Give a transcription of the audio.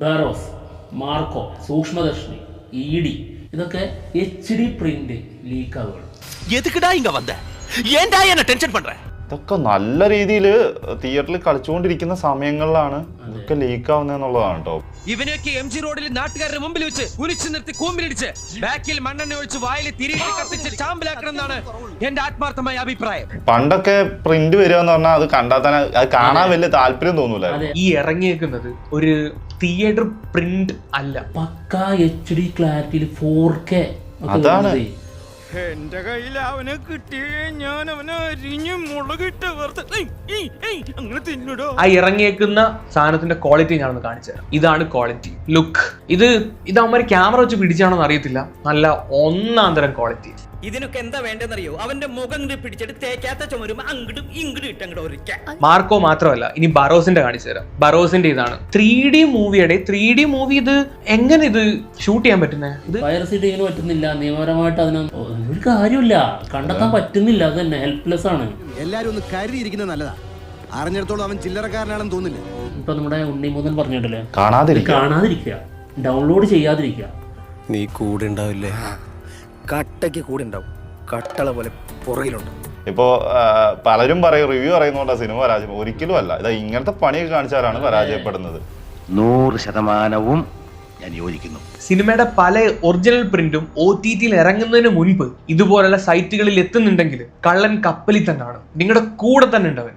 Barroz, Marco, Sookshmadarshini, ED ഇതൊക്കെ HD print leak ആവുകയാണ്. ഇതൊക്കെ നല്ല രീതിയിൽ തിയേറ്ററിൽ കളിച്ചുകൊണ്ടിരിക്കുന്ന സമയങ്ങളിലാണ് ഇതൊക്കെ ലീക്ക് ആവുന്നതെന്നുള്ളതാണ് കേട്ടോ. ഇവനൊക്കെ MG റോഡിൽ നാട്ടുകാരുടെ മുമ്പിൽ വെച്ച് കുനിച്ചു നിർത്തി കൂമ്പിലിടിച്ച് ബാക്കിൽ മണ്ണെണ്ണ ഒഴിച്ച് വായിൽ തിരികെ കത്തിച്ച് ചാമ്പലാക്കണം എന്നാണ് എന്റെ ആത്മാർത്ഥമായ അഭിപ്രായം. പണ്ടൊക്കെ പ്രിന്റ് വരിക എന്ന് പറഞ്ഞാൽ അത് കണ്ടാൽ തന്നെ അത് കാണാൻ വലിയ താല്പര്യം തോന്നൂല. ഈ ഇറങ്ങിയേക്കുന്നത് ഒരു തിയേറ്റർ പ്രിന്റ് അല്ല, പക്ക HD ക്ലാരിറ്റിയിൽ 4K. അതാണ് എന്റെ കയ്യിൽ അവനെ കിട്ടിയേ ഞാൻ അവനെ അരിഞ്ഞ് മുളകിട്ട് അങ്ങനെ തിന്നിടോ. ആ ഇറങ്ങിയേക്കുന്ന സാധനത്തിന്റെ ക്വാളിറ്റി ഞാനൊന്ന് കാണിച്ചു തരാം. ഇതാണ് ക്വാളിറ്റി, ലുക്ക്. ഇത് അവന്മാര് ക്യാമറ വെച്ച് പിടിച്ചാണോന്ന് അറിയത്തില്ല, നല്ല ഒന്നാം തരം ക്വാളിറ്റി. ഇതിനൊക്കെ എന്താ വേണ്ടെന്നറിയോ? അവന്റെ മുഖം പിടിച്ചിട്ട് തേക്കാത്ത ചുമരും അങ്ങോട്ടും ഇങ്ങോട്ടും ഇട്ടങ്ങോട്ട് ഒരിക്കൽ. മാർക്കോ മാത്രമല്ല, ഇനി ബറോസിന്റെ കാണിച്ചു തരാം. ബറോസിന്റെ ഇതാണ് 3D മൂവിയുടെ 3D മൂവി. ഇത് എങ്ങനെ ഇത് ഷൂട്ട് ചെയ്യാൻ പറ്റുന്നത്? ഇത് പൈറസി ചെയ്യാൻ പറ്റുന്നില്ല, നിയമപരമായിട്ട് ഒരു കാര്യമില്ല, കണ്ടെത്താൻ പറ്റുന്നില്ല. അത് തന്നെ ഹെൽപ്ലെസ് ആണ്. എല്ലാരും ഒന്ന് കരുതിയിരിക്കുന്നത് നല്ലതാ. അറിഞ്ഞിടത്തോളം അവൻ ചില്ലറക്കാരനാണെന്ന് തോന്നില്ല. ഇപ്പൊ നമ്മുടെ ഉണ്ണിമൂന്നൻ പറഞ്ഞിട്ടില്ലേ, കാണാതിരിക്കുക, ഡൗൺലോഡ് ചെയ്യാതിരിക്കുക. നീ കൂടെ ഉണ്ടാവില്ലേ? കട്ടയ്ക്ക് കൂടെ ഉണ്ടാവും, കട്ടള പോലെ പുറകിലുണ്ടാവും. ഇപ്പോ പലരും പറയും റിവ്യൂ പറയുന്നോണ്ടാ സിനിമ പരാജയം. ഒരിക്കലും അല്ല. ഇതാ ഇങ്ങനത്തെ പണിയൊക്കെ കാണിച്ചാലാണ് പരാജയപ്പെടുന്നത്. 100% ഞാൻ യോജിക്കുന്നു. സിനിമയുടെ പല ഒറിജിനൽ പ്രിന്റും OTTയിൽ ഇറങ്ങുന്നതിന് മുൻപ് ഇതുപോലുള്ള സൈറ്റുകളിൽ എത്തുന്നുണ്ടെങ്കിൽ കള്ളൻ കപ്പലിൽ തന്നെയാണ്, നിങ്ങളുടെ കൂടെ തന്നെ ഉണ്ടവൻ.